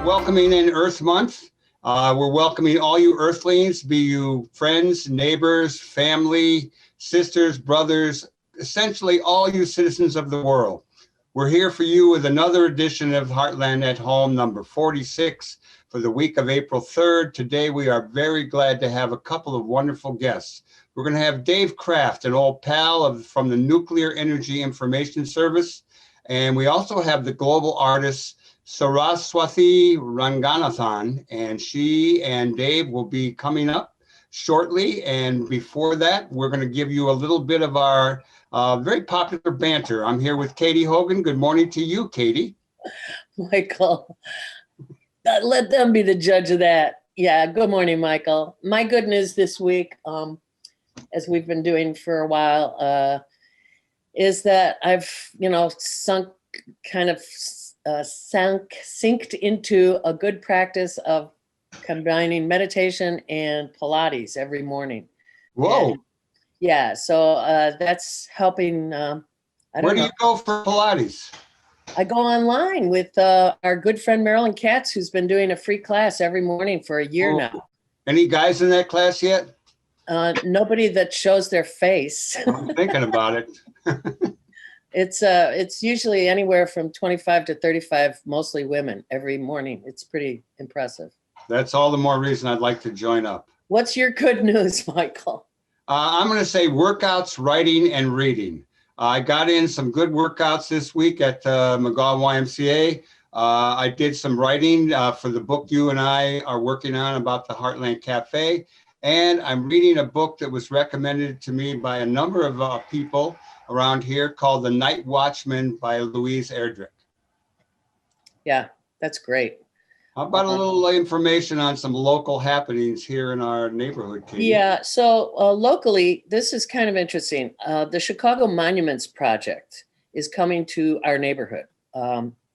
welcoming in Earth Month. We're welcoming all you Earthlings, be you friends, neighbors, family, sisters, brothers, essentially all you citizens of the world. We're here for you with another edition of Heartland at Home, number 46, for the week of April 3rd. Today, we are very glad to have a couple of wonderful guests. We're going to have Dave Kraft, an old pal from the Nuclear Energy Information Service. And we also have the global artist, Saraswathi Ranganathan, and she and Dave will be coming up shortly. And before that, we're going to give you a little bit of our very popular banter. I'm here with Katy Hogan. Good morning to you, Katy. Michael, let them be the judge of that. Yeah, good morning, Michael. My good news this week, as we've been doing for a while, is that I've, synced into a good practice of combining meditation and Pilates every morning. Whoa. And yeah, so that's helping. Where do you go for Pilates? I go online with our good friend Marilyn Katz, who's been doing a free class every morning for a year now. Any guys in that class yet? Nobody that shows their face. I'm thinking about it. It's usually anywhere from 25 to 35, mostly women, every morning. It's pretty impressive. That's all the more reason I'd like to join up. What's your good news, Michael? I'm going to say workouts, writing, and reading. I got in some good workouts this week at McGaw YMCA. I did some writing for the book you and I are working on about the Heartland Cafe. And I'm reading a book that was recommended to me by a number of people around here called The Night Watchman by Louise Erdrich. Yeah, that's great. How about a little information on some local happenings here in our neighborhood, Katy? Yeah, so locally, this is kind of interesting. The Chicago Monuments Project is coming to our neighborhood,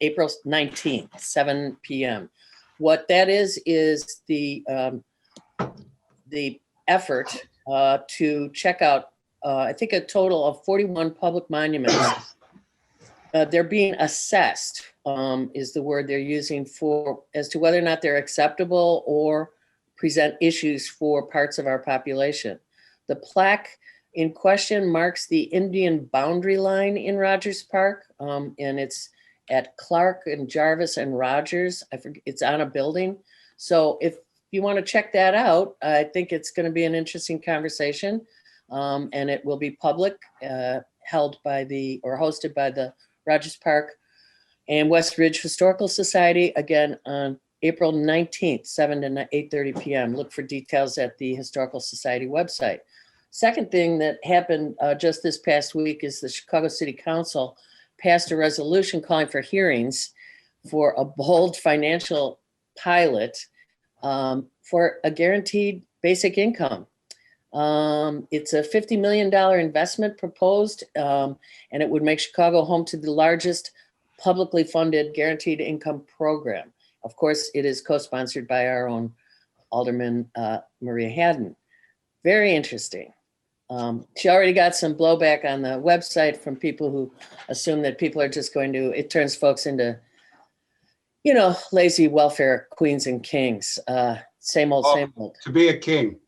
April 19th, 7 p.m. What that is the effort to check out, I think, a total of 41 public monuments. They're being assessed, is the word they're using as to whether or not they're acceptable or present issues for parts of our population. The plaque in question marks the Indian boundary line in Rogers Park, and it's at Clark and Jarvis and Rogers. I forget, it's on a building. So if you want to check that out, I think it's going to be an interesting conversation, and it will be public, hosted by the Rogers Park and West Ridge Historical Society, again on April 19th, 7 to 8:30 p.m. Look for details at the Historical Society website. Second thing that happened just this past week is the Chicago City Council passed a resolution calling for hearings for a bold financial pilot for a guaranteed basic income. It's a $50 million investment proposed, and it would make Chicago home to the largest publicly funded guaranteed income program. Of course, it is co-sponsored by our own Alderman Maria Hadden. Very interesting. She already got some blowback on the website from people who assume that people are just it turns folks into, lazy welfare queens and kings. Same old. To be a king.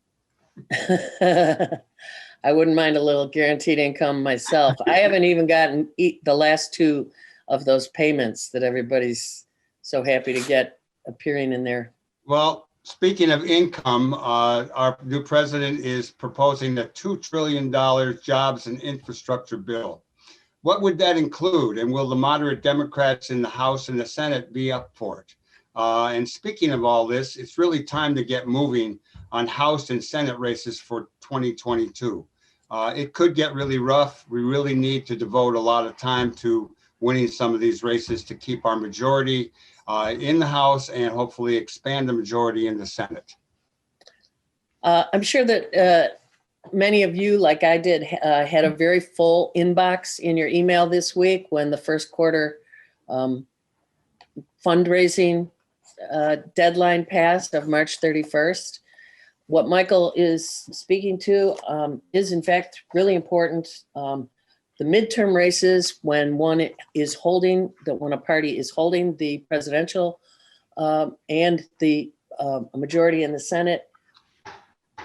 I wouldn't mind a little guaranteed income myself. I haven't even gotten the last two of those payments that everybody's so happy to get appearing in there. Well, speaking of income, our new president is proposing a $2 trillion jobs and infrastructure bill. What would that include? And will the moderate Democrats in the House and the Senate be up for it? And speaking of all this, it's really time to get moving on House and Senate races for 2022. It could get really rough. We really need to devote a lot of time to winning some of these races to keep our majority in the House and hopefully expand the majority in the Senate. I'm sure that many of you, like I did, had a very full inbox in your email this week when the first quarter fundraising deadline passed of March 31st. What Michael is speaking to is in fact really important. The midterm races, when a party is holding the presidential and the majority in the Senate,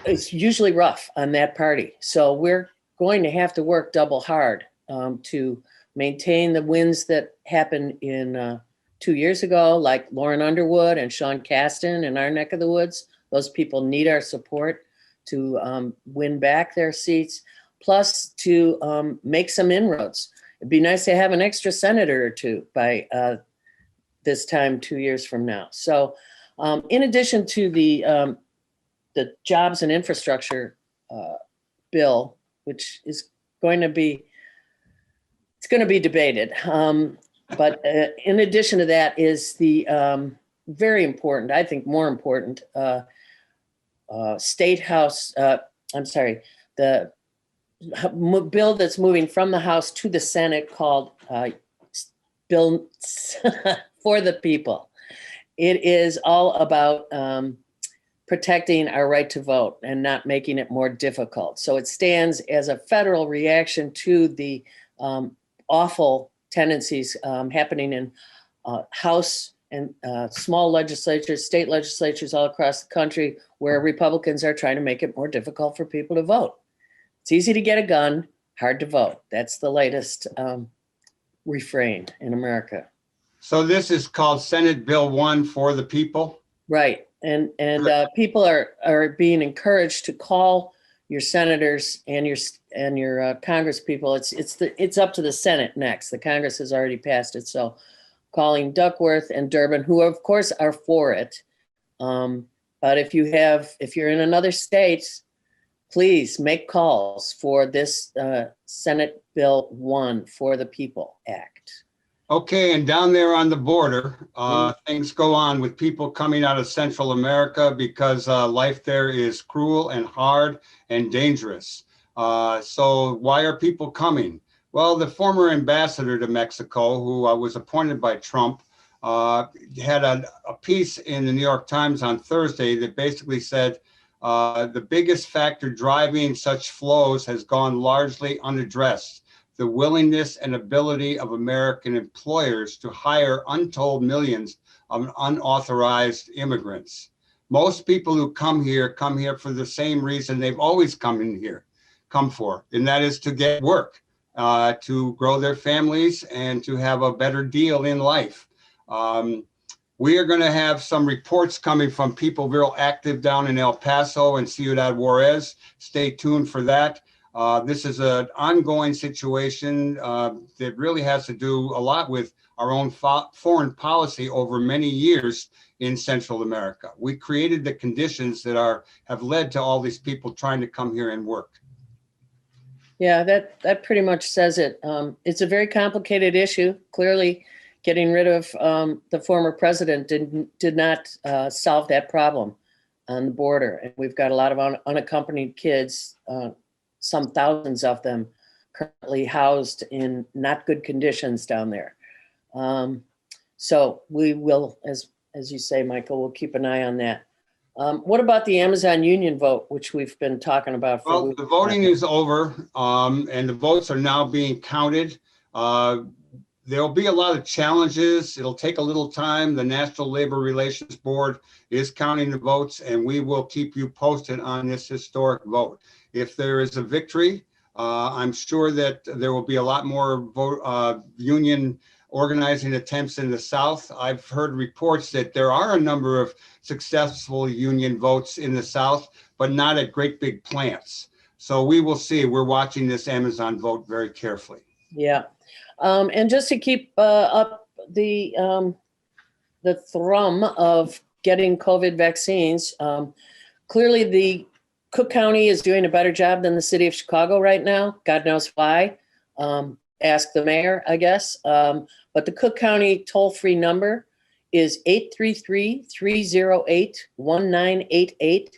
it's usually rough on that party. So we're going to have to work double hard to maintain the wins that happened in 2 years ago, like Lauren Underwood and Sean Casten in our neck of the woods. Those people need our support to win back their seats, plus to make some inroads. It'd be nice to have an extra senator or two by this time 2 years from now. So in addition to the jobs and infrastructure bill, which is going to be, it's going to be debated. But in addition to that is the very important, I think more important, State House, the bill that's moving from the House to the Senate called Bill for the People. It is all about protecting our right to vote and not making it more difficult. So it stands as a federal reaction to the awful tendencies happening in House and small legislatures, state legislatures all across the country, where Republicans are trying to make it more difficult for people to vote. It's easy to get a gun, hard to vote. That's the latest refrain in America. So this is called Senate Bill 1 for the People? Right. And people are being encouraged to call your senators and your Congress people. It's up to the Senate next. The Congress has already passed it. So calling Duckworth and Durbin, who of course are for it. But if you're in another state, please make calls for this Senate Bill 1 for the People Act. Okay, and down there on the border, things go on with people coming out of Central America because life there is cruel and hard and dangerous. So why are people coming? Well, the former ambassador to Mexico, who was appointed by Trump, had a piece in the New York Times on Thursday that basically said the biggest factor driving such flows has gone largely unaddressed: the willingness and ability of American employers to hire untold millions of unauthorized immigrants. Most people who come here for the same reason they've always come for, and that is to get work, to grow their families and to have a better deal in life. We are going to have some reports coming from people real active down in El Paso and Ciudad Juarez. Stay tuned for that. This is an ongoing situation that really has to do a lot with our own foreign policy over many years in Central America. We created the conditions that have led to all these people trying to come here and work. Yeah, that pretty much says it. It's a very complicated issue. Clearly, getting rid of the former president did not solve that problem on the border. And we've got a lot of unaccompanied kids, some thousands of them currently housed in not good conditions down there. So we will, as you say, Michael, we'll keep an eye on that. What about the Amazon union vote, which we've been talking about for weeks? The voting is over, and the votes are now being counted. There'll be a lot of challenges. It'll take a little time. The National Labor Relations Board is counting the votes, and we will keep you posted on this historic vote. If there is a victory, I'm sure that there will be a lot more union organizing attempts in the South. I've heard reports that there are a number of successful union votes in the South, but not at great big plants. So we will see. We're watching this Amazon vote very carefully. Yeah. And just to keep up the thrum of getting COVID vaccines, clearly the Cook County is doing a better job than the city of Chicago right now. God knows why. Ask the mayor, I guess. But the Cook County toll-free number is 833-308-1988.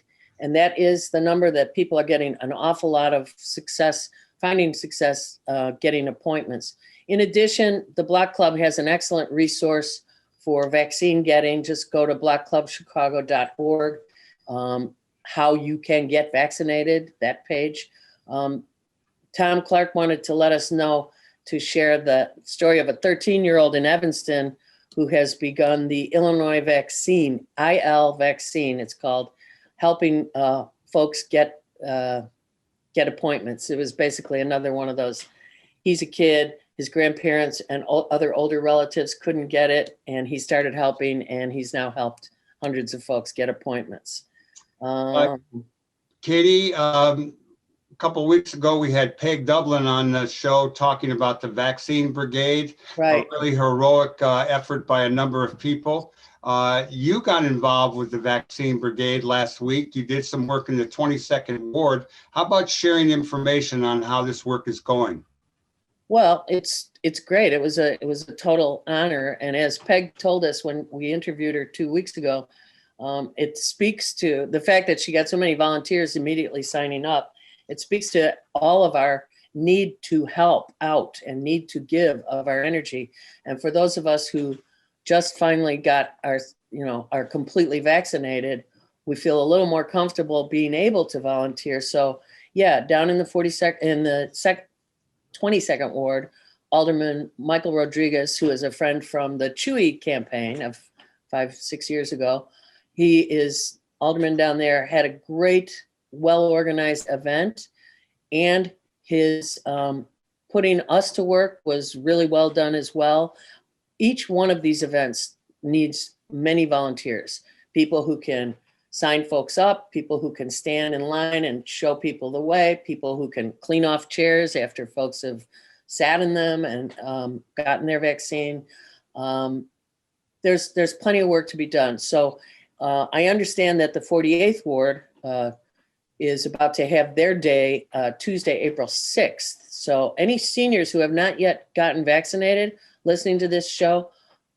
And that is the number that people are getting an awful lot of success, finding success getting appointments. In addition, the Block Club has an excellent resource for vaccine getting. Just go to blockclubchicago.org. How you can get vaccinated, that page. Tom Clark wanted to let us know to share the story of a 13-year-old in Evanston who has begun the Illinois vaccine, IL vaccine, it's called, helping folks get appointments. It was basically another one of those. He's a kid, his grandparents and other older relatives couldn't get it, and he started helping, and he's now helped hundreds of folks get appointments. Katy, a couple of weeks ago, we had Peg Dublin on the show talking about the vaccine brigade, Right. a really heroic effort by a number of people. You got involved with the vaccine brigade last week. You did some work in the 22nd Ward. How about sharing information on how this work is going? Well, it's great. It was a total honor. And as Peg told us when we interviewed her 2 weeks ago, it speaks to the fact that she got so many volunteers immediately signing up. It speaks to all of our need to help out and need to give of our energy. And for those of us who just finally got are completely vaccinated, we feel a little more comfortable being able to volunteer. So yeah, down in the 22nd Ward, Alderman Michael Rodriguez, who is a friend from the Chewy campaign of 5-6 years ago, he is alderman down there, had a great, well-organized event, and his putting us to work was really well done as well. Each one of these events needs many volunteers, people who can sign folks up, people who can stand in line and show people the way, people who can clean off chairs after folks have sat in them and gotten their vaccine. There's plenty of work to be done. So I understand that the 48th Ward is about to have their day Tuesday, April 6th. So any seniors who have not yet gotten vaccinated listening to this show,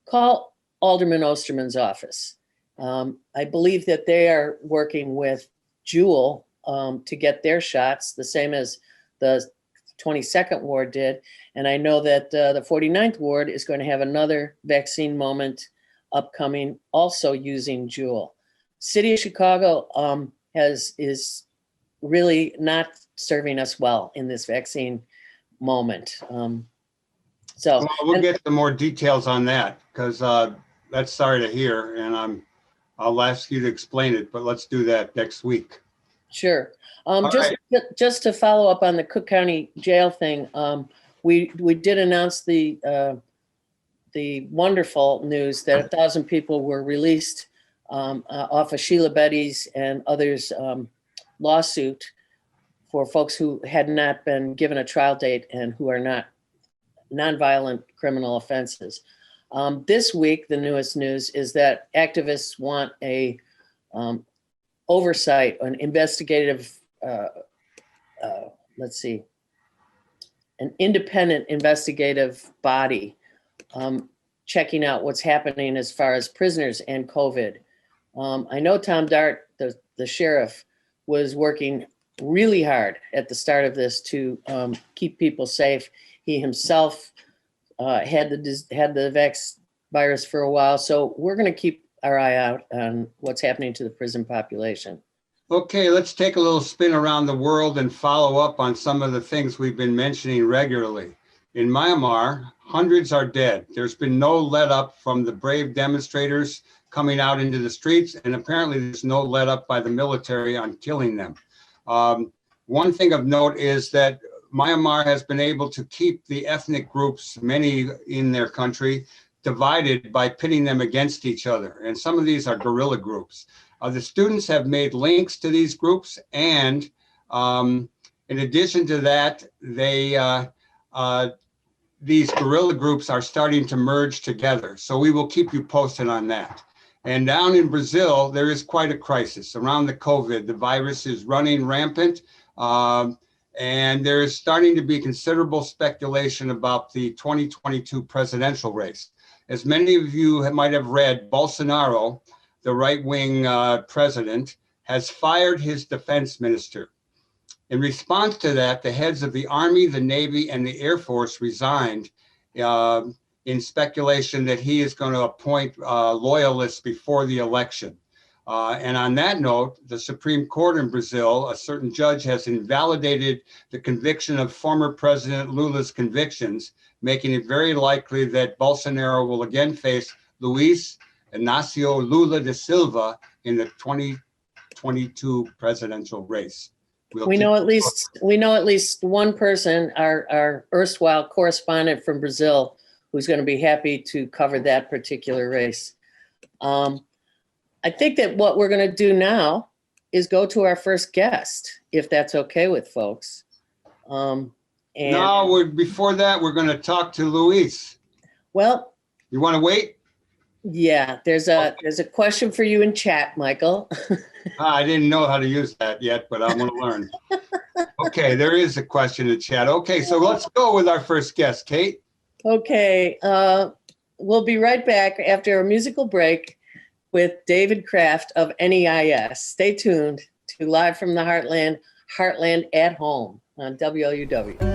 call Alderman Osterman's office. I believe that they are working with Jewel to get their shots, the same as the 22nd Ward did. And I know that the 49th Ward is going to have another vaccine moment upcoming, also using Jewel. City of Chicago is really not serving us well in this vaccine moment. Well, we'll get some more details on that, because that's sorry to hear, and I'll ask you to explain it, but let's do that next week. Sure. Right. Just to follow up on the Cook County Jail thing, we did announce the wonderful news that 1,000 people were released off of Sheila Betty's and others' lawsuit for folks who had not been given a trial date and who are not nonviolent criminal offenses. This week, the newest news is that activists want a oversight, an investigative, an independent investigative body checking out what's happening as far as prisoners and COVID. I know Tom Dart, the sheriff, was working really hard at the start of this to keep people safe. He himself had the virus for a while. So we're going to keep our eye out on what's happening to the prison population. Okay, let's take a little spin around the world and follow up on some of the things we've been mentioning regularly. In Myanmar, hundreds are dead. There's been no let up from the brave demonstrators coming out into the streets, and apparently there's no let up by the military on killing them. One thing of note is that Myanmar has been able to keep the ethnic groups, many in their country, divided by pitting them against each other. And some of these are guerrilla groups. The students have made links to these groups, and in addition to that, these guerrilla groups are starting to merge together. So we will keep you posted on that. And down in Brazil, there is quite a crisis around the COVID. The virus is running rampant. And there is starting to be considerable speculation about the 2022 presidential race. As many of you might have read, Bolsonaro, the right-wing president, has fired his defense minister. In response to that, the heads of the Army, the Navy, and the Air Force resigned in speculation that he is going to appoint loyalists before the election. And on that note, the Supreme Court in Brazil, a certain judge has invalidated the conviction of former President Lula's convictions, making it very likely that Bolsonaro will again face Luis Inácio Lula da Silva in the 2022 presidential race. We know at least one person, our erstwhile correspondent from Brazil, who's going to be happy to cover that particular race. I think that what we're going to do now is go to our first guest, if that's okay with folks. Before that, we're going to talk to Luis. Well, you want to wait? Yeah, there's a question for you in chat, Michael. I didn't know how to use that yet, but I'm going to learn. Okay, there is a question in chat. Okay, so let's go with our first guest, Kate. Okay, we'll be right back after a musical break with David Kraft of NEIS. Stay tuned to Live from the Heartland, Heartland at Home on WLUW.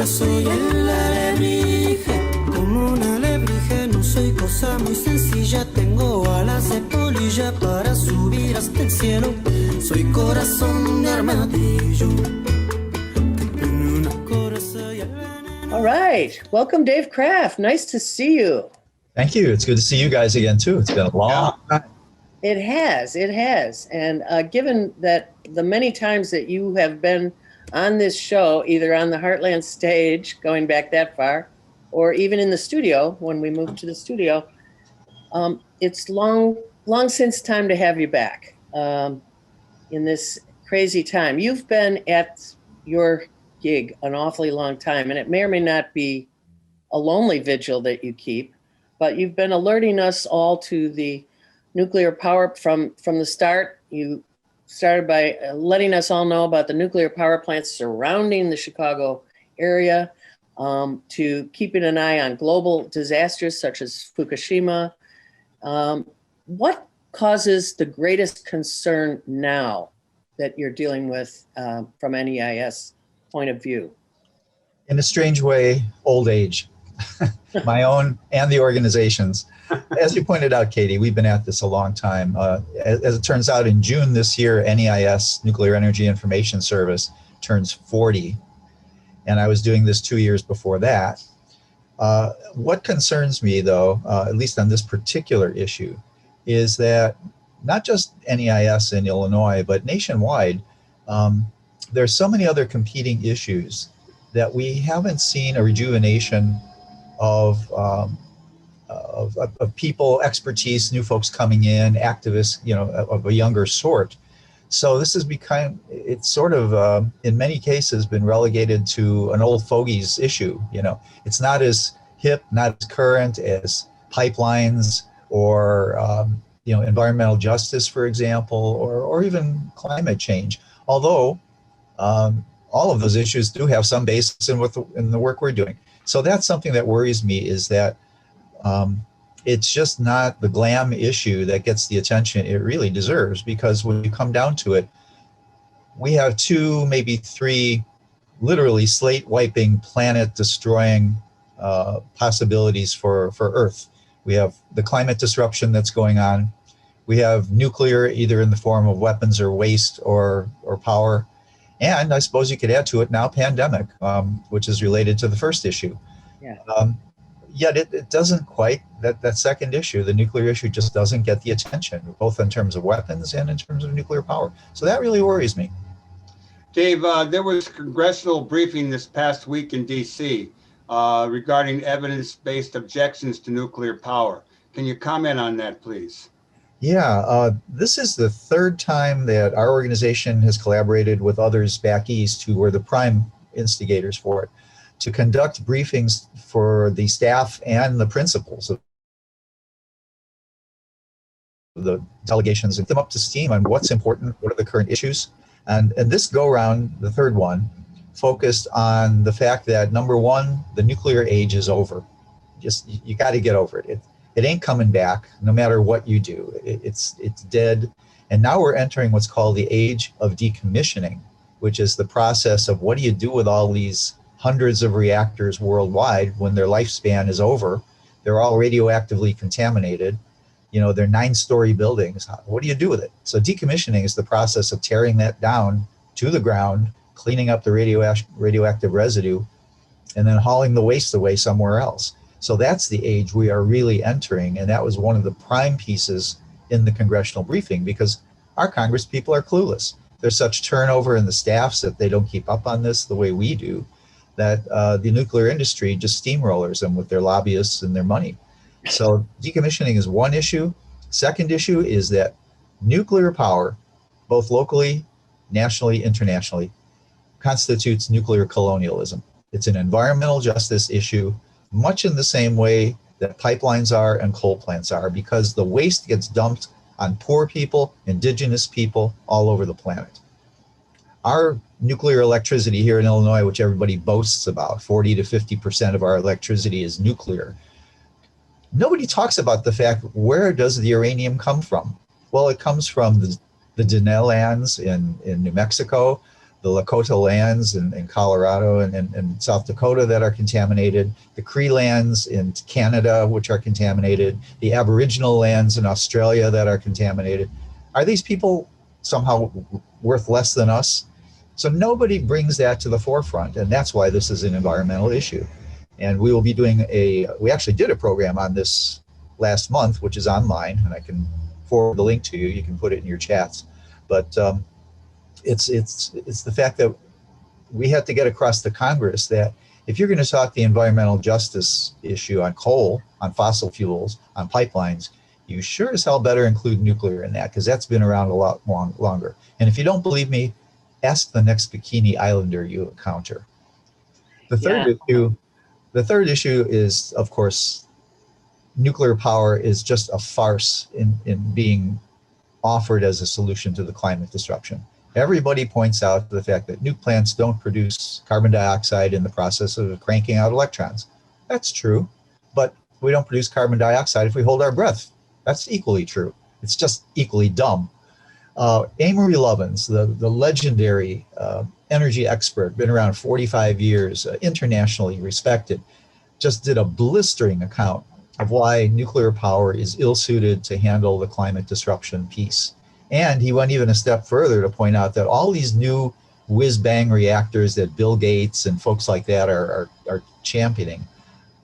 Soy el alebrije, como un alebrije, no soy cosa muy sencilla, tengo alas de polilla para subir hasta el cielo, soy corazón de armadillo. All right, welcome Dave Kraft, nice to see you. Thank you, it's good to see you guys again too, it's been a long time. It has, and given that the many times that you have been on this show, either on the Heartland stage, going back that far, or even in the studio, when we moved to the studio, it's long since time to have you back in this crazy time. You've been at your gig an awfully long time, and it may or may not be a lonely vigil that you keep, but you've been alerting us all to the nuclear power from the start. You started by letting us all know about the nuclear power plants surrounding the Chicago area, to keeping an eye on global disasters such as Fukushima. What causes the greatest concern now that you're dealing with from NEIS point of view? In a strange way, old age, my own and the organization's. As you pointed out, Katie, we've been at this a long time. As it turns out, in June this year, NEIS, Nuclear Energy Information Service, turns 40. And I was doing this 2 years before that. What concerns me, though, at least on this particular issue, is that not just NEIS in Illinois, but nationwide, there's so many other competing issues that we haven't seen a rejuvenation of people, expertise, new folks coming in, activists, of a younger sort. So this has become, it's sort of, in many cases, been relegated to an old fogies issue. It's not as hip, not as current as pipelines or, environmental justice, for example, or even climate change. Although all of those issues do have some basis in the work we're doing. So that's something that worries me, is that it's just not the glam issue that gets the attention it really deserves, because when you come down to it, we have 2, maybe 3 literally slate wiping, planet destroying possibilities for Earth. We have the climate disruption that's going on. We have nuclear, either in the form of weapons or waste or power. And I suppose you could add to it now pandemic, which is related to the first issue. Yeah. Yet it doesn't quite, that second issue, the nuclear issue, just doesn't get the attention, both in terms of weapons and in terms of nuclear power. So that really worries me. Dave, there was a congressional briefing this past week in DC regarding evidence-based objections to nuclear power. Can you comment on that, please? Yeah, this is the 3rd time that our organization has collaborated with others back east who were the prime instigators for it, to conduct briefings for the staff and the principals of the delegations and get them up to steam on what's important, what are the current issues. And this go round, the third one, focused on the fact that number one, the nuclear age is over. Just, you got to get over it. It ain't coming back no matter what you do. It's dead. And now we're entering what's called the age of decommissioning, which is the process of what do you do with all these hundreds of reactors worldwide when their lifespan is over. They're all radioactively contaminated. You know, they're 9-story buildings. What do you do with it? So decommissioning is the process of tearing that down to the ground, cleaning up the radioactive residue, and then hauling the waste away somewhere else. So that's the age we are really entering. And that was one of the prime pieces in the congressional briefing, because our Congress people are clueless. There's such turnover in the staffs that they don't keep up on this the way we do, that the nuclear industry just steamrollers them with their lobbyists and their money. So decommissioning is one issue. Second issue is that nuclear power, both locally, nationally, internationally, constitutes nuclear colonialism. It's an environmental justice issue, much in the same way that pipelines are and coal plants are, because the waste gets dumped on poor people, indigenous people all over the planet. Our nuclear electricity here in Illinois, which everybody boasts about, 40 to 50% of our electricity is nuclear. Nobody talks about the fact, where does the uranium come from? Well, it comes from the Diné lands in New Mexico, the Lakota lands in Colorado and South Dakota that are contaminated, the Cree lands in Canada, which are contaminated, the Aboriginal lands in Australia that are contaminated. Are these people somehow worth less than us? So nobody brings that to the forefront, and that's why this is an environmental issue. And we will be doing we actually did a program on this last month, which is online, and I can forward the link to you. You can put it in your chats. But it's the fact that we have to get across to Congress that if you're going to talk the environmental justice issue on coal, on fossil fuels, on pipelines, you sure as hell better include nuclear in that, because that's been around a lot longer. And if you don't believe me, ask the next Bikini Islander you encounter. The third issue is, of course, nuclear power is just a farce in being offered as a solution to the climate disruption. Everybody points out the fact that nuke plants don't produce carbon dioxide in the process of cranking out electrons. That's true, but we don't produce carbon dioxide if we hold our breath. That's equally true. It's just equally dumb. Amory Lovins, the legendary energy expert, been around 45 years, internationally respected, just did a blistering account of why nuclear power is ill-suited to handle the climate disruption piece. And he went even a step further to point out that all these new whiz-bang reactors that Bill Gates and folks like that are championing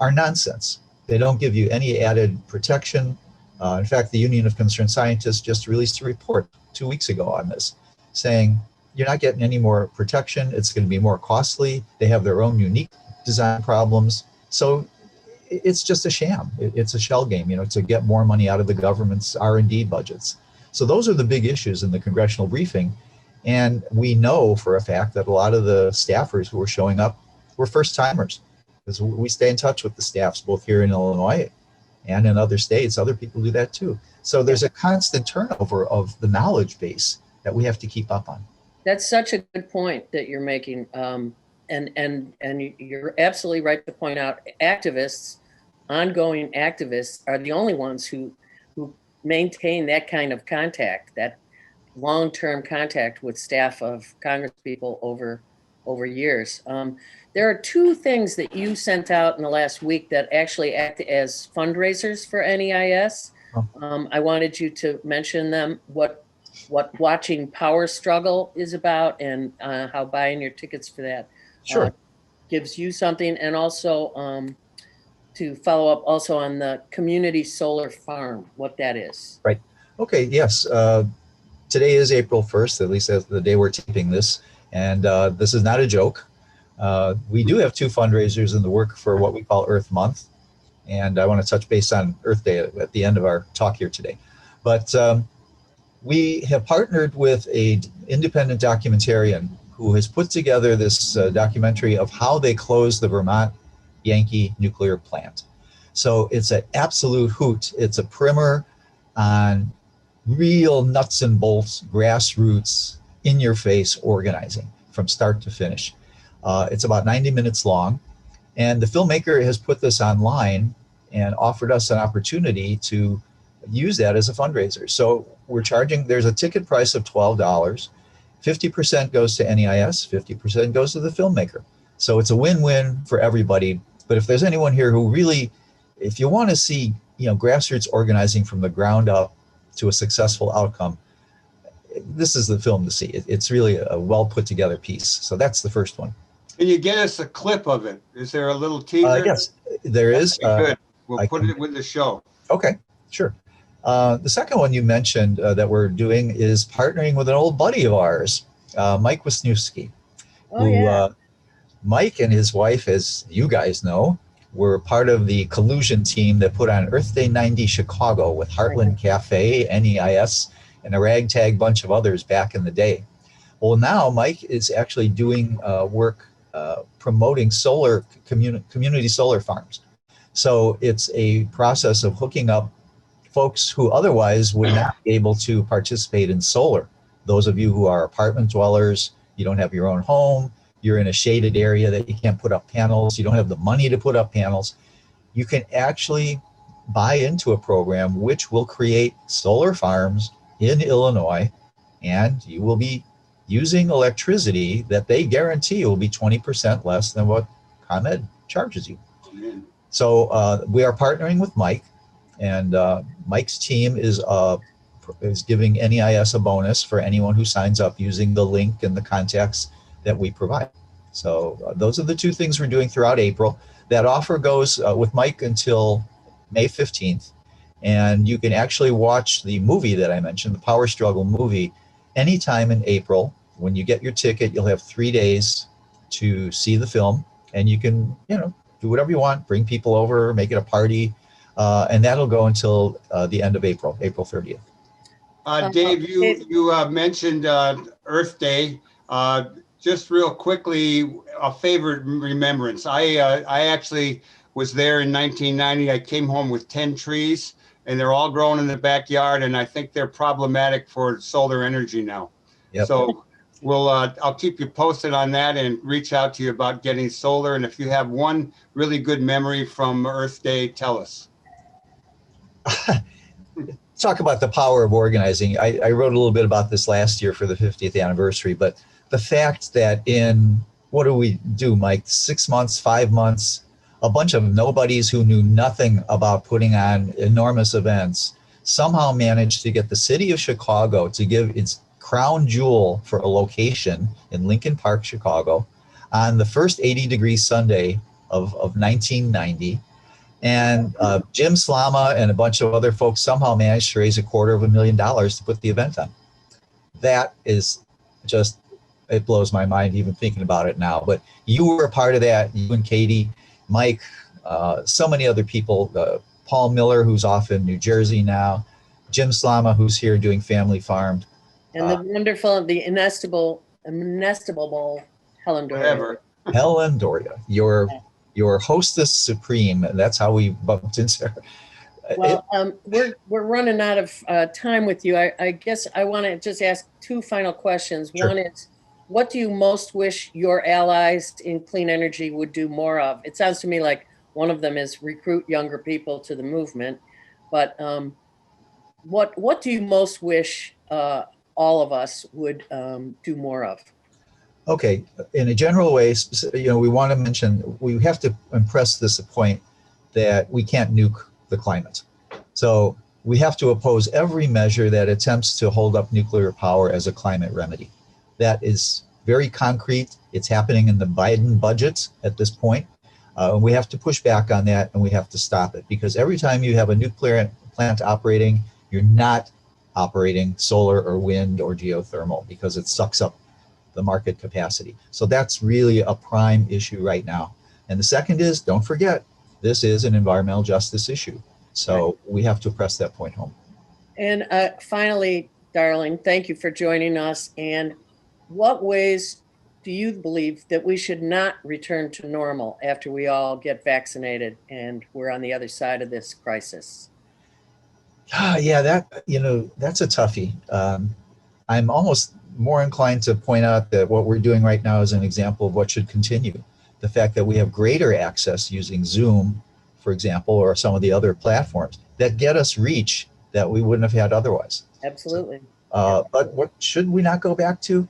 are nonsense. They don't give you any added protection. In fact, the Union of Concerned Scientists just released a report 2 weeks ago on this, saying you're not getting any more protection. It's going to be more costly. They have their own unique design problems. So it's just a sham. It's a shell game, to get more money out of the government's R&D budgets. So those are the big issues in the congressional briefing. And we know for a fact that a lot of the staffers who were showing up were first timers, because we stay in touch with the staffs both here in Illinois and in other states. Other people do that too. So there's a constant turnover of the knowledge base that we have to keep up on. That's such a good point that you're making. And you're absolutely right to point out activists, ongoing activists, are the only ones who maintain that kind of contact, that long-term contact with staff of Congress people over years. There are two things that you sent out in the last week that actually act as fundraisers for NEIS. I wanted you to mention them, what Watching Power Struggle is about, and how buying your tickets for that gives you something, and also to follow up also on the community solar farm, what that is. Right. Okay. Yes. Today is April 1st, at least that's the day we're taping this. And this is not a joke. We do have two fundraisers in the work for what we call Earth Month. And I want to touch base on Earth Day at the end of our talk here today. But we have partnered with an independent documentarian who has put together this documentary of how they closed the Vermont Yankee nuclear plant. So it's an absolute hoot. It's a primer on real nuts and bolts, grassroots, in your face organizing from start to finish. It's about 90 minutes long. And the filmmaker has put this online and offered us an opportunity to use that as a fundraiser. So we're charging, there's a ticket price of $12. 50% goes to NEIS, 50% goes to the filmmaker. So it's a win-win for everybody. But if there's anyone here who really, if you want to see, grassroots organizing from the ground up to a successful outcome, this is the film to see. It's really a well put together piece. So that's the first one. Can you get us a clip of it? Is there a little teaser? Yes, there is. Good. We'll put it with the show. Okay, sure. The second one you mentioned that we're doing is partnering with an old buddy of ours, Mike Wisniewski. Mike and his wife, as you guys know, were part of the collusion team that put on Earth Day 90 Chicago with Heartland Cafe, NEIS, and a ragtag bunch of others back in the day. Well, now Mike is actually doing work promoting solar community solar farms. So it's a process of hooking up folks who otherwise would not be able to participate in solar. Those of you who are apartment dwellers, you don't have your own home, you're in a shaded area that you can't put up panels, you don't have the money to put up panels, you can actually buy into a program which will create solar farms in Illinois, and you will be using electricity that they guarantee will be 20% less than what ComEd charges you. So we are partnering with Mike, and Mike's team is giving NEIS a bonus for anyone who signs up using the link and the contacts that we provide. So those are the two things we're doing throughout April. That offer goes with Mike until May 15th. And you can actually watch the movie that I mentioned, the Power Struggle movie, anytime in April. When you get your ticket, you'll have 3 days to see the film, and you can, do whatever you want, bring people over, make it a party, and that'll go until the end of April, April 30th. Dave, you mentioned Earth Day. Just real quickly, a favorite remembrance. I actually was there in 1990. I came home with 10 trees, and they're all growing in the backyard, and I think they're problematic for solar energy now. Yep. So I'll keep you posted on that and reach out to you about getting solar. And if you have one really good memory from Earth Day, tell us. Talk about the power of organizing. I wrote a little bit about this last year for the 50th anniversary, but the fact that what do we do, Mike? 6 months, 5 months, a bunch of nobodies who knew nothing about putting on enormous events somehow managed to get the city of Chicago to give its crown jewel for a location in Lincoln Park, Chicago, on the first 80-degree Sunday of 1990. And Jim Slama and a bunch of other folks somehow managed to raise $250,000 to put the event on. That is just, it blows my mind even thinking about it now. But you were a part of that, you and Katy, Mike, so many other people, Paul Miller, who's off in New Jersey now, Jim Slama, who's here doing Family Farmed. And the wonderful, the inestimable Helen Doria. Whatever. Helen Doria, your hostess supreme. That's how we bumped into her. Well, we're running out of time with you. I guess I want to just ask two final questions. Sure. One is, what do you most wish your allies in clean energy would do more of? It sounds to me like one of them is recruit younger people to the movement. But what do you most wish all of us would do more of? Okay, in a general way, we want to mention, we have to impress this point that we can't nuke the climate. So we have to oppose every measure that attempts to hold up nuclear power as a climate remedy. That is very concrete. It's happening in the Biden budget at this point. And we have to push back on that, and we have to stop it, because every time you have a nuclear plant operating, you're not operating solar or wind or geothermal, because it sucks up the market capacity. So that's really a prime issue right now. And the second is, don't forget, this is an environmental justice issue. So we have to press that point home. And finally, darling, thank you for joining us. And what ways do you believe that we should not return to normal after we all get vaccinated and we're on the other side of this crisis? Yeah, that's a toughie. I'm almost more inclined to point out that what we're doing right now is an example of what should continue. The fact that we have greater access using Zoom, for example, or some of the other platforms that get us reach that we wouldn't have had otherwise. Absolutely. But what should we not go back to?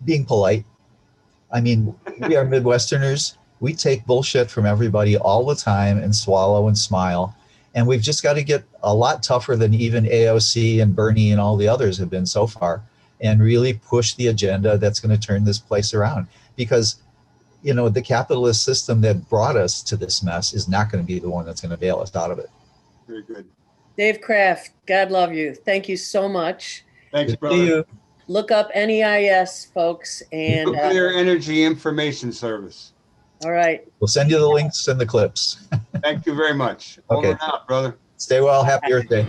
Being polite. I mean, we are Midwesterners. We take bullshit from everybody all the time and swallow and smile. And we've just got to get a lot tougher than even AOC and Bernie and all the others have been so far, and really push the agenda that's going to turn this place around. Because, the capitalist system that brought us to this mess is not going to be the one that's going to bail us out of it. Very good. Dave Kraft, God love you. Thank you so much. Thanks, Good to brother. see you. Look up NEIS, folks. And Nuclear Energy Information Service. all right. We'll send you the links and the clips. Thank you very much. Okay. Over and out, brother. Stay well. Happy Earth Day.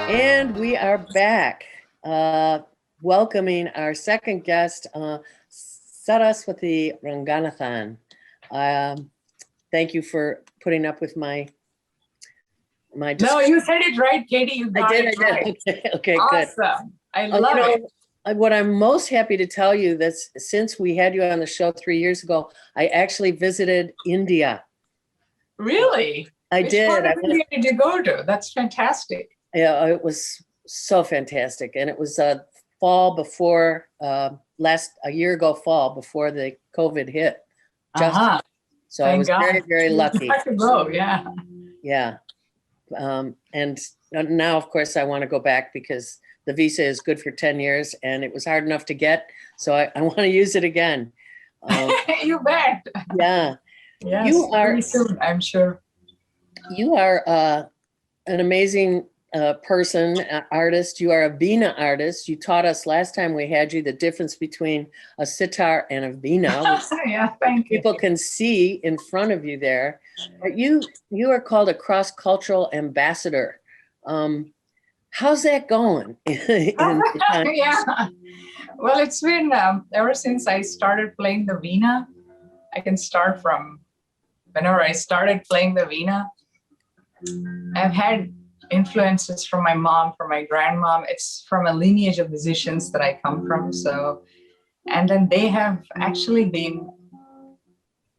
And we are back, welcoming our second guest, Saraswathi Ranganathan. Thank you for putting up with my. No, you said it right, Katy. You got it right. Okay, good. Awesome. I love it. What I'm most happy to tell you that since we had you on the show 3 years ago, I actually visited India. Really? I did. Which part of India did you go to? That's fantastic. Yeah, it was so fantastic. And it was fall before, a year ago fall before the COVID hit. So I was very, very lucky. To go, yeah. Yeah. And now, of course, I want to go back because the visa is good for 10 years and it was hard enough to get. So I want to use it again. You bet. Yeah. Yes, You are, very soon, I'm sure. You are an amazing person, artist. You are a Veena artist. You taught us last time we had you the difference between a sitar and a Veena. Yeah, thank you. People can see in front of you there. But you are called a cross-cultural ambassador. How's that going? Yeah. Well, it's been ever since I started playing the Veena. I can start from whenever I started playing the Veena. I've had influences from my mom, from my grandmom. It's from a lineage of musicians that I come from. And then they have actually been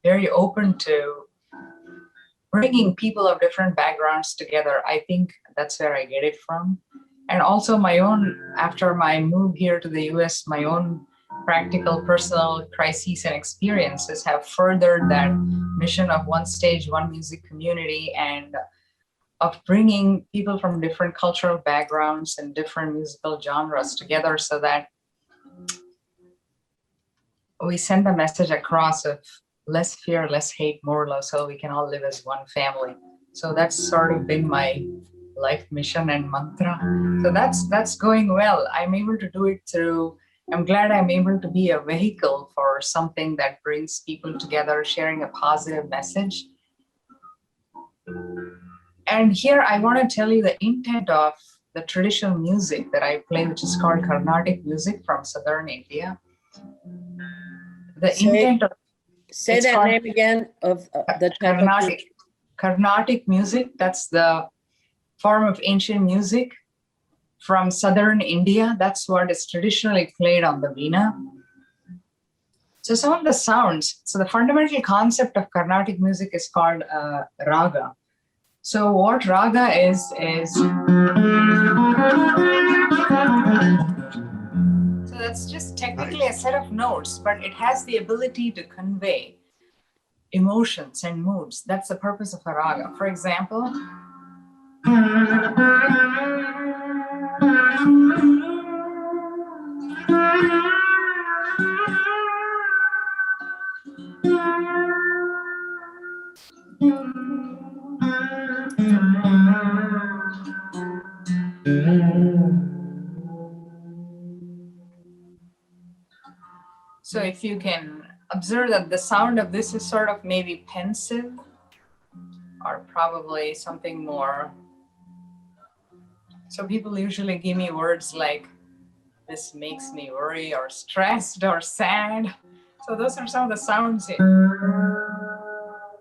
very open to bringing people of different backgrounds together. I think that's where I get it from. And also my own, after my move here to the US, my own practical personal crises and experiences have furthered that mission of one stage, one music community, and of bringing people from different cultural backgrounds and different musical genres together so that we send a message across of less fear, less hate, more love, so we can all live as one family. So that's sort of been my life mission and mantra. So that's going well. I'm able to do it through, I'm glad I'm able to be a vehicle for something that brings people together, sharing a positive message. And here I want to tell you the intent of the traditional music that I play, which is called Carnatic music from southern India. Say that name again of the Carnatic music. That's the form of ancient music from southern India. That's what is traditionally played on the Veena. So some of the sounds. So the fundamental concept of Carnatic music is called raga. So what raga is so that's just technically a set of notes, but it has the ability to convey emotions and moods. That's the purpose of a raga. For example, So if you can observe that the sound of this is sort of maybe pensive or probably something more. So people usually give me words like, this makes me worry or stressed or sad. So those are some of the sounds here.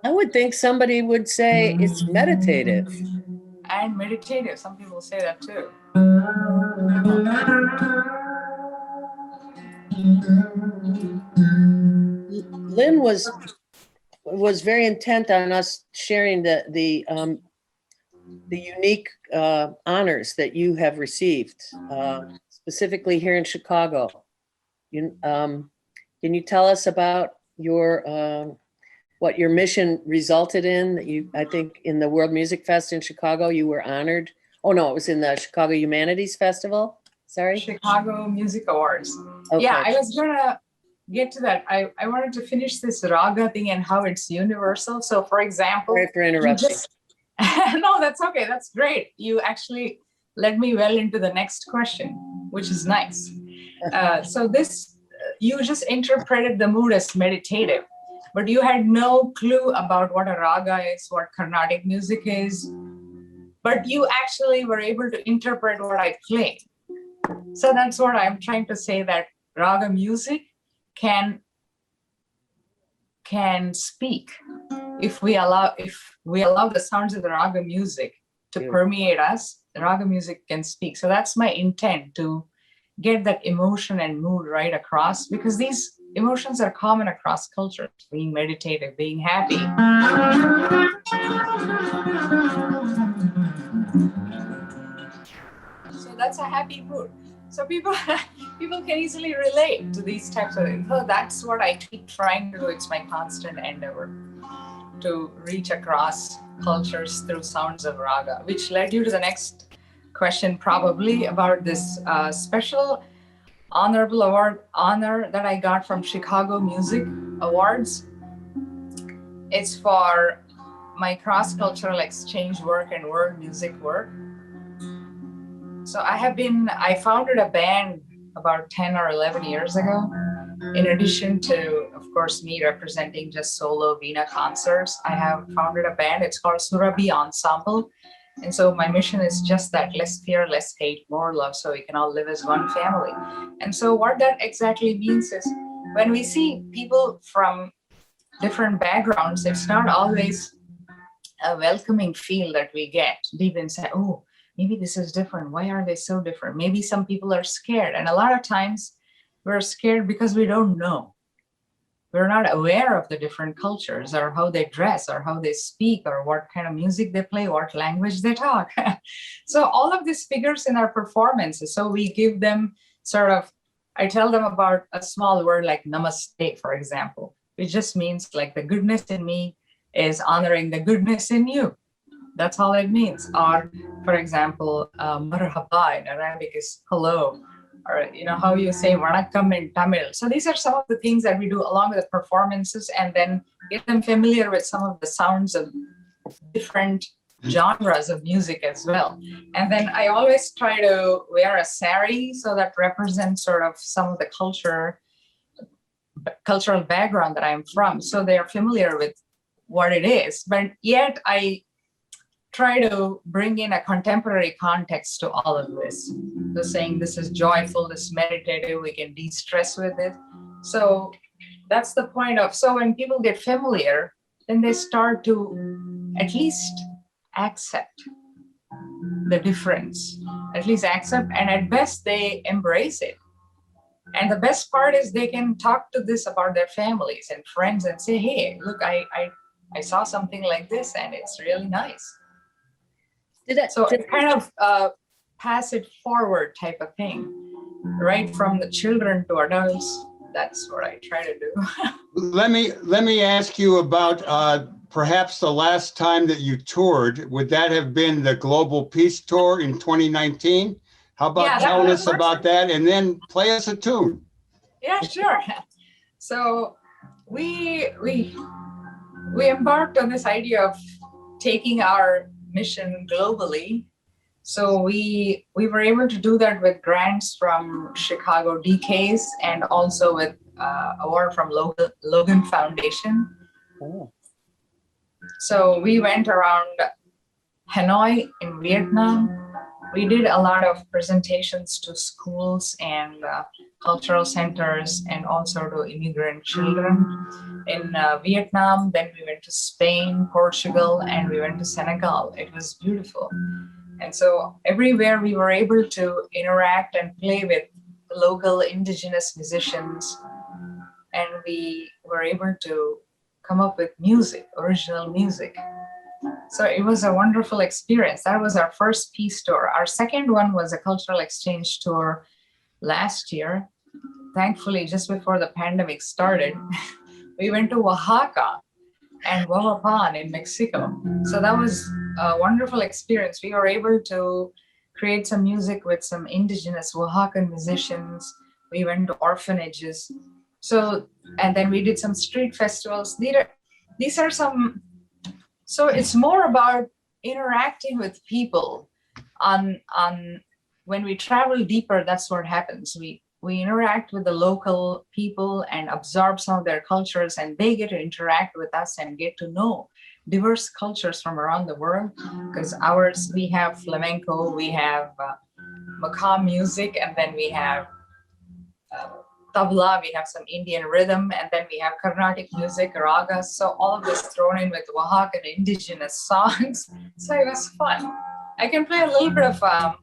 I would think somebody would say it's meditative. And meditative, some people say that too. Lynn was very intent on us sharing the unique honors that you have received, specifically here in Chicago. Can you tell us about your what your mission resulted in? I think in the World Music Fest in Chicago, you were honored. Oh no, it was in the Chicago Humanities Festival. Sorry, Chicago Music Awards. Okay. Yeah, I was gonna get to that. I wanted to finish this raga thing and how it's universal. So for example, Sorry for interrupting. No, that's okay. That's great. You actually led me well into the next question, which is nice. So this, you just interpreted the mood as meditative, but you had no clue about what a raga is, what Carnatic music is, but you actually were able to interpret what I played. So that's what I'm trying to say, that raga music can speak if we allow the sounds of the raga music to permeate us. The raga music can speak. So that's my intent, to get that emotion and mood right across, because these emotions are common across cultures, being meditative, being happy. So that's a happy mood. So people can easily relate to these types of things. So that's what I keep trying to do. It's my constant endeavor to reach across cultures through sounds of raga, which led you to the next question, probably about this special honorable honor that I got from Chicago Music Awards. It's for my cross-cultural exchange work and world music work. So I founded a band about 10 or 11 years ago. In addition to, of course, me representing just solo Veena concerts, I have founded a band. It's called Surabhi Ensemble. And so my mission is just that: less fear, less hate, more love, so we can all live as one family. And so what that exactly means is, when we see people from different backgrounds, it's not always a welcoming feel that we get deep inside. Oh, maybe this is different. Why are they so different? Maybe some people are scared. And a lot of times we're scared because we don't know. We're not aware of the different cultures, or how they dress, or how they speak, or what kind of music they play, what language they talk. So all of this figures in our performances. So we give them I tell them about a small word like namaste, for example, which just means like the goodness in me is honoring the goodness in you. That's all it means. Or, for example, marhaba in Arabic is hello, or how you say vanakkam in Tamil. So these are some of the things that we do along with the performances, and then get them familiar with some of the sounds of different genres of music as well. And then I always try to wear a sari, so that represents sort of some of the cultural background that I'm from, so they are familiar with what it is. But yet I try to bring in a contemporary context to all of this. So saying this is joyful, this is meditative, we can de-stress with it. So that's the point of, so when people get familiar, then they start to at least accept the difference, at least accept, and at best they embrace it. And the best part is they can talk to this about their families and friends and say, hey, look, I saw something like this and it's really nice. So it kind of pass it forward type of thing, right from the children to adults. That's what I try to do. Let me ask you about perhaps the last time that you toured. Would that have been the Global Peace Tour in 2019? How about Yeah, that telling was us the about that and then play us a tune? Yeah, sure. So we embarked on this idea of taking our mission globally. So we were able to do that with grants from Chicago DKs and also with award from Logan Foundation. Oh. So we went around Hanoi in Vietnam. We did a lot of presentations to schools and cultural centers and also to immigrant children in Vietnam. Then we went to Spain, Portugal, and we went to Senegal. It was beautiful. And so everywhere we were able to interact and play with local indigenous musicians, and we were able to come up with music, original music. So it was a wonderful experience. That was our first peace tour. Our second one was a cultural exchange tour last year. Thankfully, just before the pandemic started, we went to Oaxaca and Huajuapan in Mexico. So that was a wonderful experience. We were able to create some music with some indigenous Oaxacan musicians. We went to orphanages. So, and then we did some street festivals. These are some. So it's more about interacting with people. On when we travel deeper, that's what happens. We interact with the local people and absorb some of their cultures, and they get to interact with us and get to know diverse cultures from around the world. Because ours, we have flamenco, we have Makam music, and then we have tabla, we have some Indian rhythm, and then we have Carnatic music, ragas. So all of this thrown in with Oaxacan indigenous songs. So it was fun. I can play a little bit of, on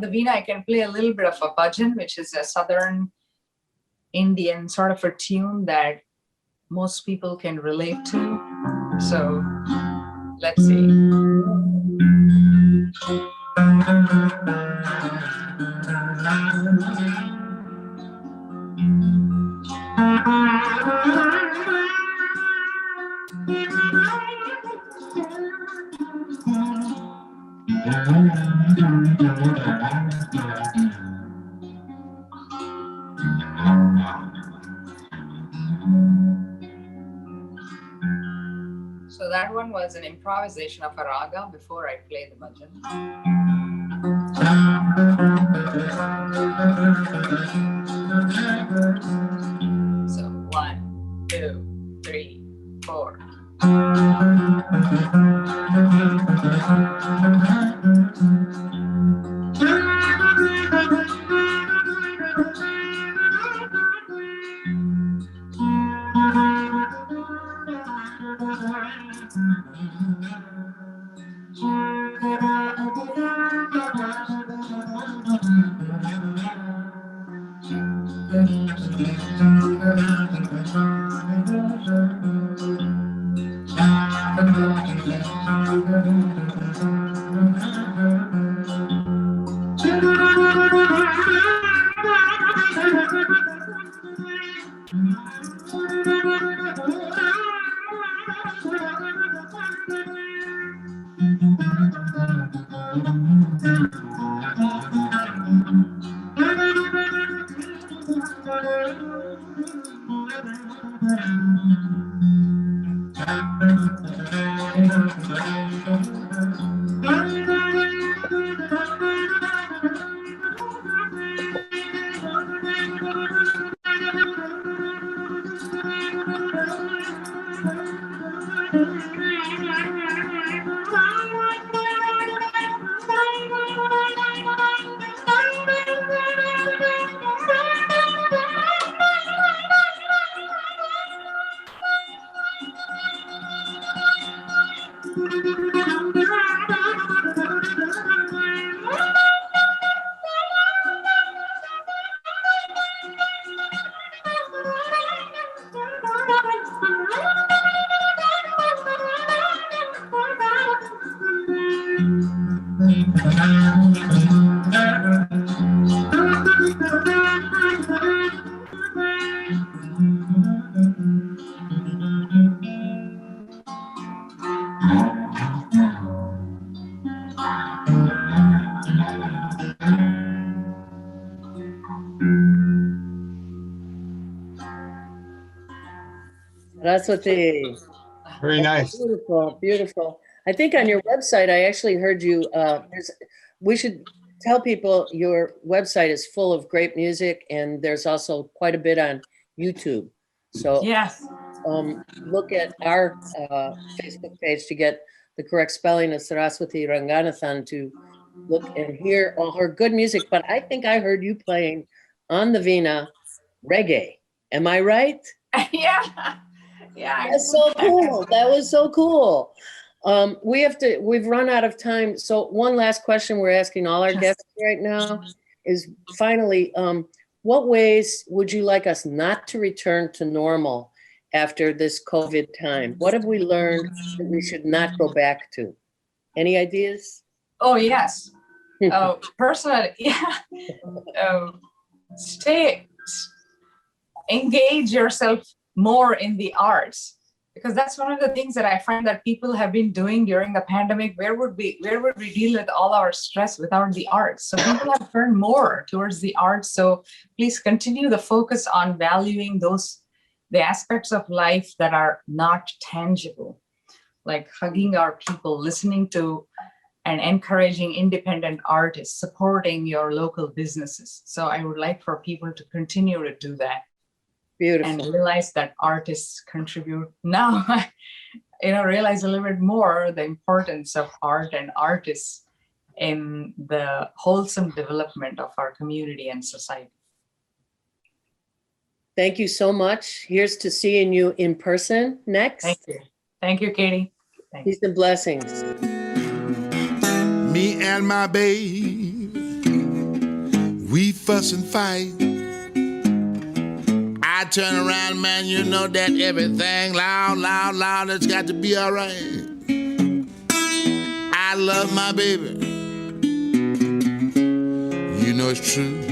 the veena, I can play a little bit of a bhajan, which is a Southern Indian sort of a tune that most people can relate to. So let's see. So that one was an improvisation of a raga before I play the bhajan. So 1, 2, 3, 4. Saraswathi. Very nice. Beautiful, beautiful. I think on your website, I actually heard you. We should tell people your website is full of great music, and there's also quite a bit on YouTube. So Yes. look at our Facebook page to get the correct spelling of Saraswathi Ranganathan to look and hear all her good music. But I think I heard you playing on the Veena reggae. Am I right? Yeah. Yeah. That's so cool. That was so cool. We've run out of time. So one last question we're asking all our guests right now is finally, what ways would you like us not to return to normal after this COVID time? What have we learned that we should not go back to? Any ideas? Oh, yes. Personally, yeah. Engage yourself more in the arts, because that's one of the things that I find that people have been doing during the pandemic. Where would we deal with all our stress without the arts? So people have turned more towards the arts. So please continue the focus on valuing the aspects of life that are not tangible, like hugging our people, listening to and encouraging independent artists, supporting your local businesses. So I would like for people to continue to do that. Beautiful. And realize that artists contribute now, realize a little bit more the importance of art and artists in the wholesome development of our community and society. Thank you so much. Here's to seeing you in person next. Thank you. Thank you, Katy. Peace and blessings. Me and my babe, we fuss and fight. I turn around, man, you know that everything loud, it's got to be all right. I love my baby. You know it's true.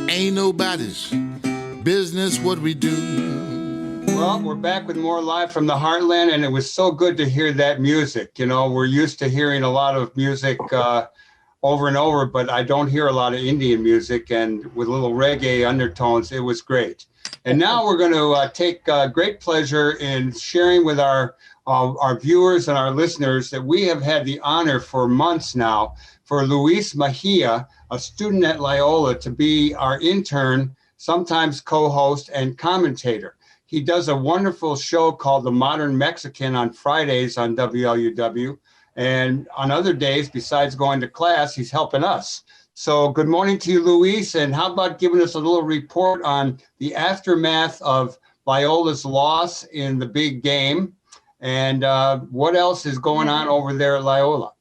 Ain't nobody's business what we do. Well, we're back with more live from the Heartland, and it was so good to hear that music. We're used to hearing a lot of music over and over, but I don't hear a lot of Indian music, and with little reggae undertones, it was great. And now we're going to take great pleasure in sharing with our viewers and our listeners that we have had the honor for months now for Luis Mejia, a student at Loyola, to be our intern, sometimes co-host and commentator. He does a wonderful show called The Modern Mexican on Fridays on WLUW. And on other days, besides going to class, he's helping us. So good morning to you, Luis. And how about giving us a little report on the aftermath of Loyola's loss in the big game? And what else is going on over there at Loyola?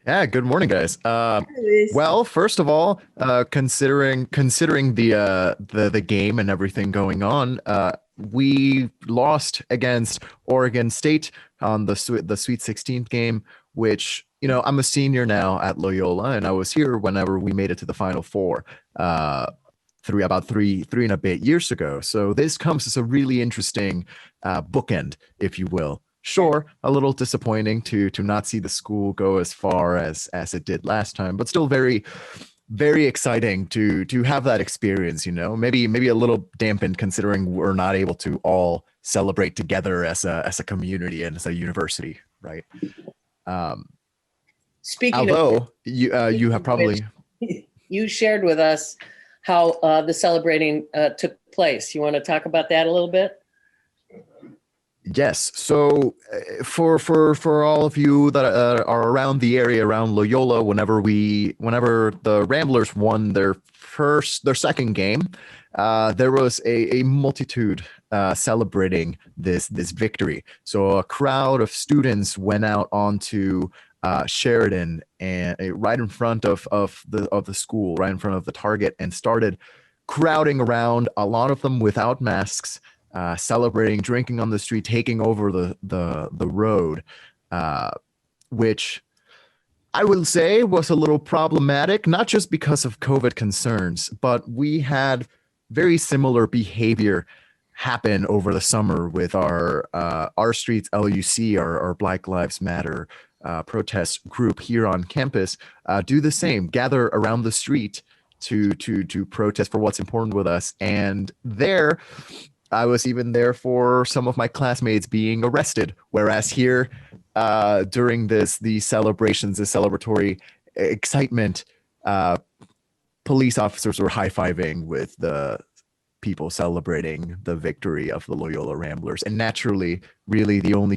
Yeah, good morning, guys. Well, first of all, considering the game and everything going on, we lost against Oregon State on the Sweet 16 game, which, I'm a senior now at Loyola, and I was here whenever we made it to the Final Four, about three and a bit years ago. So this comes as a really interesting bookend, if you will. Sure, a little disappointing to not see the school go as far as it did last time, but still very, very exciting to have that experience. Maybe a little dampened considering we're not able to all celebrate together as a community and as a university, right? Speaking although of, you have probably you shared with us how the celebrating took place. You want to talk about that a little bit? Yes. So for all of you that are around the area, around Loyola, whenever the Ramblers won their second game, there was a multitude celebrating this victory. So a crowd of students went out onto Sheridan and right in front of the school, right in front of the Target, and started crowding around. A lot of them without masks. Celebrating, drinking on the street, taking over the road, which I will say was a little problematic, not just because of COVID concerns, but we had very similar behavior happen over the summer with our Streets LUC, our Black Lives Matter protest group here on campus, do the same, gather around the street to protest for what's important with us. And there, I was even there for some of my classmates being arrested. Whereas here, during these celebrations, the celebratory excitement, police officers were high-fiving with the people celebrating the victory of the Loyola Ramblers. And naturally, really the only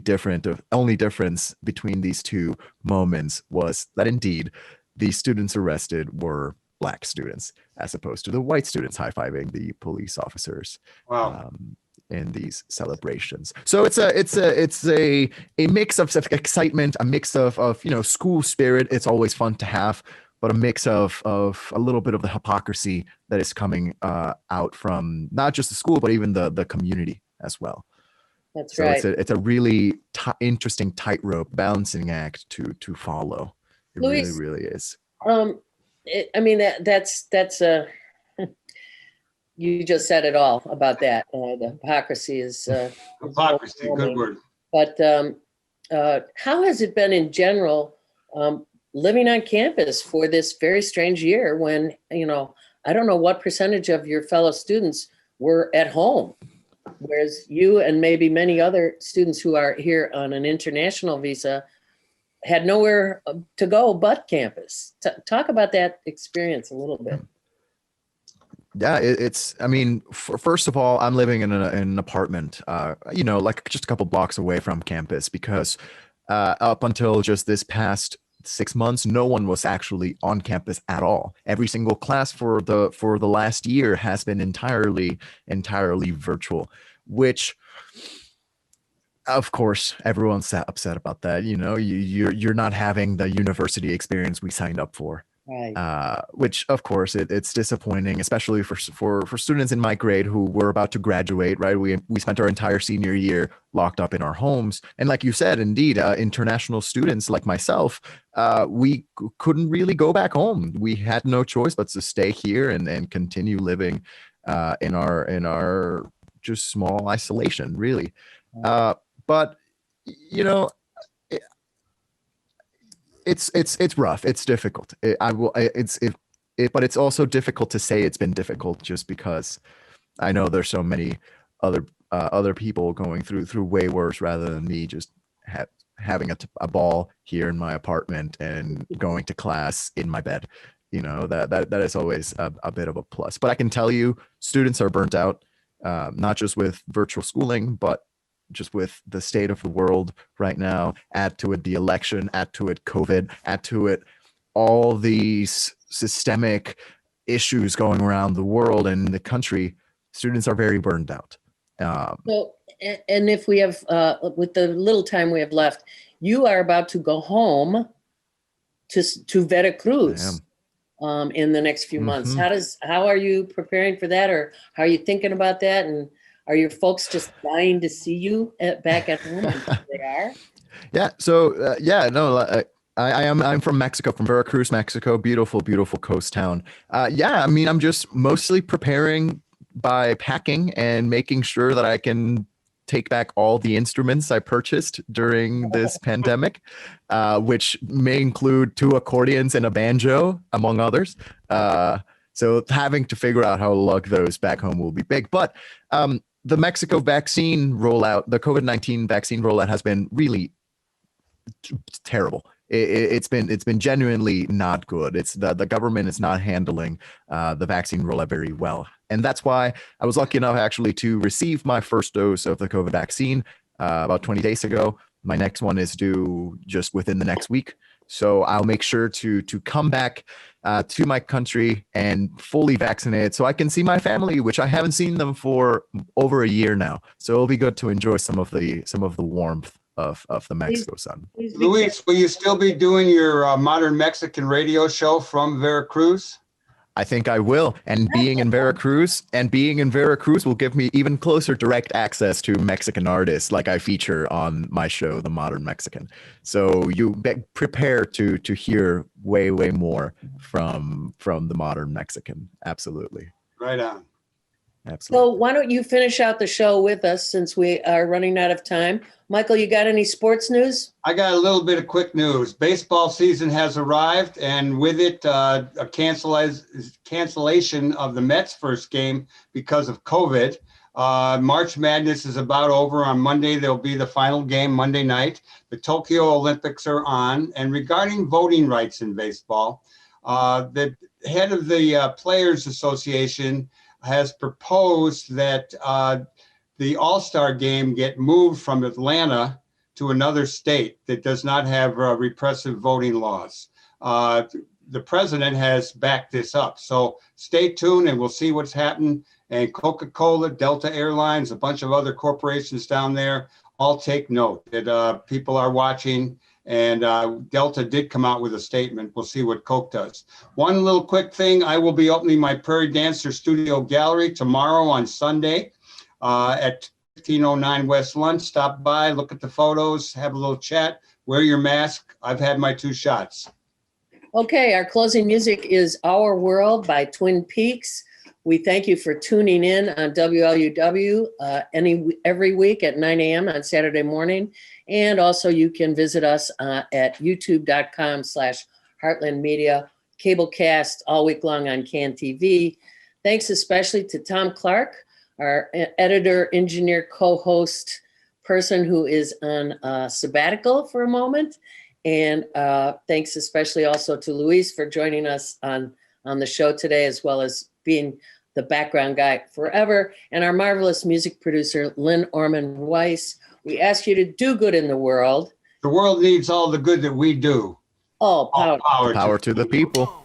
difference between these two moments was that indeed the students arrested were Black students, as opposed to the white students high-fiving the police officers. Wow. In these celebrations. So it's a mix of excitement, a mix of school spirit. It's always fun to have, but a mix of a little bit of the hypocrisy that is coming out from not just the school, but even the community as well. That's So right. it's a really interesting tightrope balancing act to follow. It Luis, really is. That's you just said it all about that. The hypocrisy is Hypocrisy, good word. But how has it been in general living on campus for this very strange year when, I don't know what percentage of your fellow students were at home, whereas you and maybe many other students who are here on an international visa had nowhere to go but campus. Talk about that experience a little bit. Yeah, first of all, I'm living in an apartment, like just a couple blocks away from campus, because up until just this past 6 months, no one was actually on campus at all. Every single class for the last year has been entirely virtual, which, of course, everyone's upset about that. You're not having the university experience we signed up for. Right. Which of course it's disappointing, especially for students in my grade who were about to graduate. Right, we spent our entire senior year locked up in our homes, and like you said, indeed, international students like myself, we couldn't really go back home. We had no choice but to stay here and continue living in our just small isolation, really. But it's rough. It's difficult. But it's also difficult to say it's been difficult just because I know there's so many other people going through way worse rather than me just having a ball here in my apartment and going to class in my bed. That is always a bit of a plus. But I can tell you, students are burnt out, not just with virtual schooling, but just with the state of the world right now. Add to it the election, add to it COVID, add to it all these systemic issues going around the world and the country. Students are very burned out. And if we have, with the little time we have left, you are about to go home to Veracruz in the next few months. How are you preparing for that, or how are you thinking about that? And are your folks just dying to see you back at home? They are. Yeah. So I'm from Mexico, from Veracruz, Mexico. Beautiful, beautiful coast town. I'm just mostly preparing by packing and making sure that I can take back all the instruments I purchased during this pandemic, which may include 2 accordions and a banjo, among others. So having to figure out how to lug those back home will be big. But the Mexico vaccine rollout, the COVID-19 vaccine rollout has been really terrible. It's been genuinely not good. It's the government is not handling the vaccine rollout very well. And that's why I was lucky enough actually to receive my first dose of the COVID vaccine about 20 days ago. My next one is due just within the next week. So I'll make sure to come back to my country and fully vaccinated so I can see my family, which I haven't seen them for over a year now. So it'll be good to enjoy some of the warmth of the Mexico sun. Luis, will you still be doing your modern Mexican radio show from Veracruz? I think I will. And being in Veracruz will give me even closer direct access to Mexican artists like I feature on my show, The Modern Mexican. So you prepare to hear way, way more from The Modern Mexican. Absolutely. Right on. Absolutely. So why don't you finish out the show with us since we are running out of time? Michael, you got any sports news? I got a little bit of quick news. Baseball season has arrived, and with it, a cancellation of the Mets' first game because of COVID. March Madness is about over. On Monday, there'll be the final game Monday night. The Tokyo Olympics are on. And regarding voting rights in baseball, the head of the Players Association has proposed that the All-Star game get moved from Atlanta to another state that does not have repressive voting laws. The president has backed this up. So stay tuned and we'll see what's happening. And Coca-Cola, Delta Airlines, a bunch of other corporations down there, all take note that people are watching. And Delta did come out with a statement. We'll see what Coke does. One little quick thing, I will be opening my Prairie Dancer Studio Gallery tomorrow on Sunday at 1509 West Lunch. Stop by, look at the photos, have a little chat, wear your mask. I've had my 2 shots. Okay, our closing music is Our World by Twin Peaks. We thank you for tuning in on WLUW every week at 9 a.m. on Saturday morning. And also you can visit us at youtube.com/Heartland Media, cablecast all week long on CAN TV. Thanks especially to Tom Clark, our editor, engineer, co-host person who is on sabbatical for a moment. And thanks especially also to Luis for joining us on the show today, as well as being the background guy forever. And our marvelous music producer, Lynn Orman Weiss. We ask you to do good in the world. The world needs all the good that we do. All power. Power to the people.